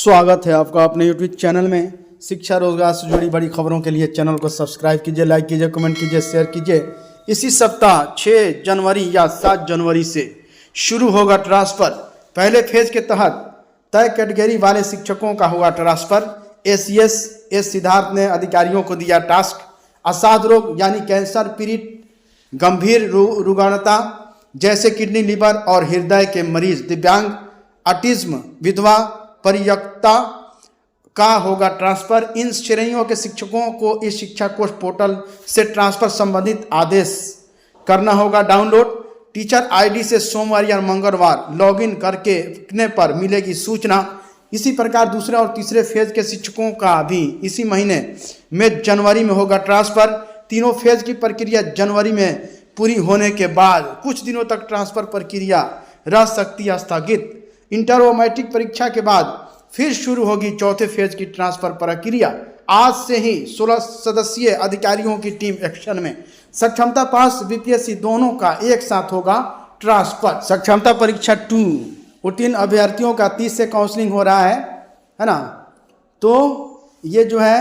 स्वागत है आपका अपने YouTube चैनल में। शिक्षा रोजगार से जुड़ी बड़ी खबरों के लिए चैनल को सब्सक्राइब कीजिए, लाइक कीजिए, कमेंट कीजिए, शेयर कीजिए। इसी सप्ताह 6 जनवरी या 7 जनवरी से शुरू होगा ट्रांसफर। पहले फेज के तहत तय कैटेगरी वाले शिक्षकों का हुआ ट्रांसफर। ACS एस सिद्धार्थ ने अधिकारियों को दिया टास्क। असाध रोग यानी कैंसर पीड़ित, गंभीर रुग्णता जैसे किडनी, लिवर और हृदय के मरीज, दिव्यांग, ऑटिज्म, विधवा, परित्यक्ता का होगा ट्रांसफर। इन श्रेणियों के शिक्षकों को इस शिक्षा कोष पोर्टल से ट्रांसफर संबंधित आदेश करना होगा डाउनलोड। टीचर आईडी से सोमवार या मंगलवार लॉगिन करने पर मिलेगी सूचना। इसी प्रकार दूसरे और तीसरे फेज के शिक्षकों का भी इसी महीने में जनवरी में होगा ट्रांसफर। तीनों फेज की प्रक्रिया जनवरी में पूरी होने के बाद कुछ दिनों तक ट्रांसफर प्रक्रिया रह सकती है स्थगित। इंटर व मैट्रिक परीक्षा के बाद फिर शुरू होगी चौथे फेज की ट्रांसफर प्रक्रिया। आज से ही 16 सदस्यीय अधिकारियों की टीम एक्शन में। सक्षमता पास BPSC दोनों का एक साथ होगा ट्रांसफर। सक्षमता परीक्षा 2 उत्तीर्ण अभ्यर्थियों का 30 से काउंसलिंग हो रहा है ना। तो ये जो है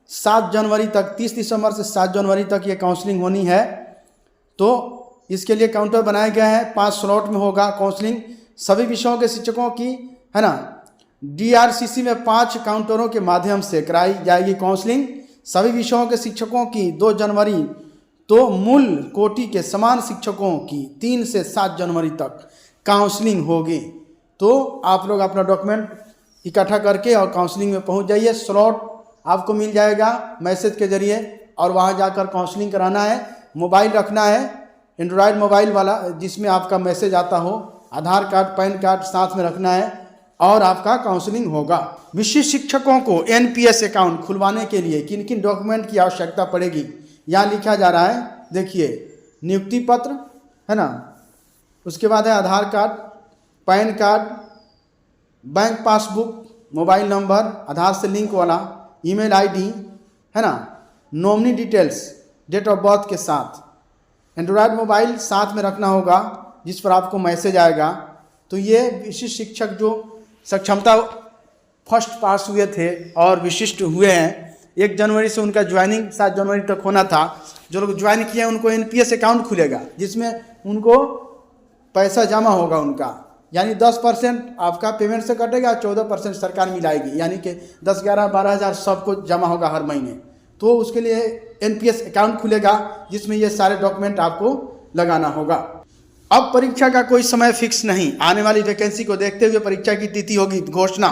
7 जनवरी तक, 30 दिसंबर से 7 जनवरी तक ये काउंसलिंग होनी है। तो इसके लिए काउंटर बनाए गए हैं। 5 स्लॉट में होगा काउंसलिंग सभी विषयों के शिक्षकों की, है ना। DRCC में 5 काउंटरों के माध्यम से कराई जाएगी काउंसलिंग सभी विषयों के शिक्षकों की 2 जनवरी। तो मूल कोटि के समान शिक्षकों की 3 से 7 जनवरी तक काउंसलिंग होगी। तो आप लोग अपना डॉक्यूमेंट इकट्ठा करके और काउंसलिंग में पहुंच जाइए। स्लॉट आपको मिल जाएगा मैसेज के जरिए और वहां जाकर काउंसलिंग कराना है। मोबाइल रखना है, एंड्रॉयड मोबाइल वाला, जिसमें आपका मैसेज आता हो। आधार कार्ड, पैन कार्ड साथ में रखना है और आपका काउंसलिंग होगा। विशिष्ट शिक्षकों को NPS अकाउंट खुलवाने के लिए किन किन डॉक्यूमेंट की आवश्यकता पड़ेगी यहाँ लिखा जा रहा है। देखिए, नियुक्ति पत्र, है ना, उसके बाद है Aadhaar card, PAN card, bank passbook, mobile number, Aadhaar से लिंक वाला, ईमेल ID, है ना, nominee details, date of birth के साथ, एंड्रॉयड मोबाइल साथ में रखना होगा जिस पर आपको मैसेज आएगा। तो ये विशिष्ट शिक्षक जो सक्षमता फर्स्ट पास हुए थे और विशिष्ट हुए हैं, 1 जनवरी से उनका ज्वाइनिंग 7 जनवरी तक होना था। जो लोग ज्वाइन किए उनको NPS अकाउंट खुलेगा जिसमें उनको पैसा जमा होगा उनका, यानी 10% आपका पेमेंट से कटेगा, 14% सरकार मिलाएगी, यानी कि 10, 11, 12 हज़ार सबको जमा होगा हर महीने। तो उसके लिए NPS अकाउंट खुलेगा जिसमें ये सारे डॉक्यूमेंट आपको लगाना होगा। अब परीक्षा का कोई समय फिक्स नहीं। आने वाली वैकेंसी को देखते हुए परीक्षा की तिथि होगी घोषणा।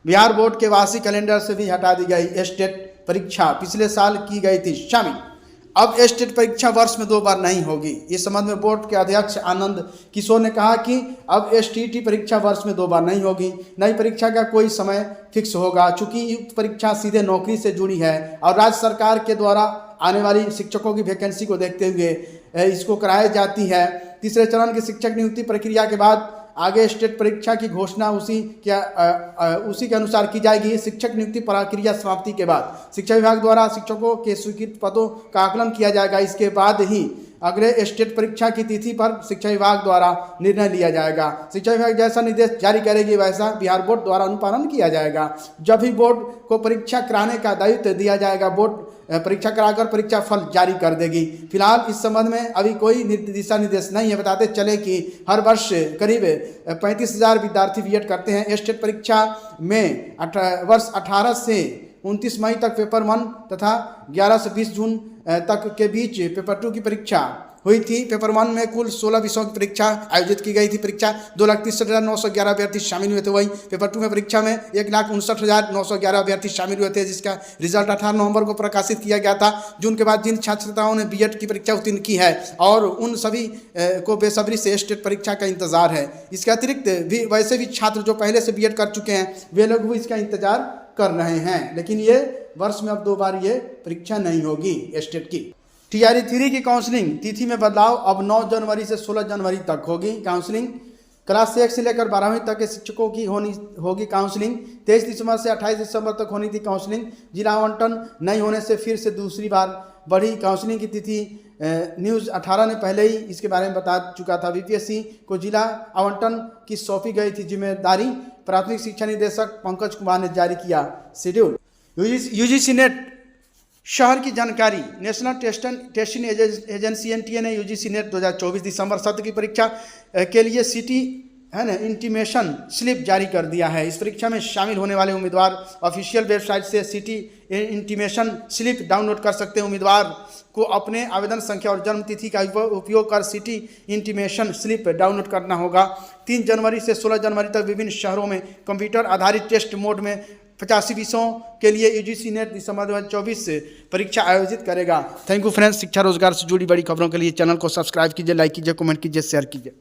बिहार बोर्ड के वार्षिक कैलेंडर से भी हटा दी गई स्टेट परीक्षा, पिछले साल की गई थी शामिल। अब स्टेट परीक्षा वर्ष में 2 बार नहीं होगी। इस संबंध में बोर्ड के अध्यक्ष आनंद किशोर ने कहा कि अब STT परीक्षा वर्ष में 2 बार नहीं होगी। नई परीक्षा का कोई समय फिक्स होगा। चूंकि युक्त परीक्षा सीधे नौकरी से जुड़ी है और राज्य सरकार के द्वारा आने वाली शिक्षकों की वैकेंसी को देखते हुए इसको कराई जाती है। तीसरे चरण की शिक्षक नियुक्ति प्रक्रिया के बाद आगे स्टेट परीक्षा की घोषणा उसी के अनुसार की जाएगी। शिक्षक नियुक्ति प्रक्रिया समाप्ति के बाद शिक्षा विभाग द्वारा शिक्षकों के स्वीकृत पदों का आकलन किया जाएगा। इसके बाद ही अगले स्टेट परीक्षा की तिथि पर शिक्षा विभाग द्वारा निर्णय लिया जाएगा। शिक्षा विभाग जैसा निर्देश जारी करेगी वैसा बिहार बोर्ड द्वारा अनुपालन किया जाएगा। जब भी बोर्ड को परीक्षा कराने का दायित्व दिया जाएगा, बोर्ड परीक्षा कराकर परीक्षा फल जारी कर देगी। फिलहाल इस संबंध में अभी कोई दिशा निर्देश नहीं है। बताते चले कि हर वर्ष करीब 35,000 विद्यार्थी BEd करते हैं। स्टेट परीक्षा में वर्ष 18 से 29 मई तक पेपर 1 तथा 11 से 20 जून तक के बीच पेपर 2 की परीक्षा हुई थी। पेपर 1 में कुल 16 विषयों की परीक्षा आयोजित की गई थी। परीक्षा 2,63,911 अभ्यर्थी शामिल हुए थे। वहीं पेपर 2 में परीक्षा में 1,59,911 अभ्यर्थी शामिल हुए थे, जिसका रिजल्ट 18 नवंबर को प्रकाशित किया गया था। जून के बाद जिन छात्र छात्राओं ने BEd की परीक्षा उत्तीर्ण की है और उन सभी को बेसब्री से स्टेट परीक्षा का इंतजार है। इसके अतिरिक्त भी वैसे भी छात्र जो पहले से BEd कर चुके हैं वे लोग भी इसका इंतजार कर रहे हैं। लेकिन ये वर्ष में अब 2 बार ये परीक्षा नहीं होगी स्टेट की। TRE 3 की काउंसलिंग तिथि में बदलाव, अब 9 जनवरी से 16 जनवरी तक होगी काउंसलिंग। क्लास 1 से लेकर 12वीं तक के शिक्षकों की होगी काउंसलिंग। 23 दिसंबर से 28 दिसंबर तक होनी थी काउंसलिंग। जिला आवंटन नहीं होने से फिर से दूसरी बार बढ़ी काउंसलिंग की तिथि न्यूज़ 18 ने पहले ही इसके बारे में बता चुका था। बीपीएससी को जिला आवंटन की सौंपी गई थी जिम्मेदारी। प्राथमिक शिक्षा निदेशक पंकज कुमार ने जारी किया शेड्यूल। यूजीसी नेट शहर की जानकारी। नेशनल टेस्टिंग एजेंसी एनटीए ने यूजीसी नेट 2024 दिसंबर सत्र की परीक्षा के लिए सिटी इंटीमेशन स्लिप जारी कर दिया है। इस परीक्षा में शामिल होने वाले उम्मीदवार ऑफिशियल वेबसाइट से सिटी इंटीमेशन स्लिप डाउनलोड कर सकते हैं। उम्मीदवार को अपने आवेदन संख्या और जन्म तिथि का उपयोग कर सिटी इंटीमेशन स्लिप डाउनलोड करना होगा। 3 जनवरी से 16 जनवरी तक विभिन्न शहरों में कंप्यूटर आधारित टेस्ट मोड में 85 विषयों के लिए यूजीसी नेट दिसंबर 2024 से परीक्षा आयोजित करेगा। Thank you friends. शिक्षा रोजगार से जुड़ी बड़ी खबरों के लिए चैनल को सब्सक्राइब कीजिए, लाइक कीजिए, कमेंट कीजिए, शेयर कीजिए।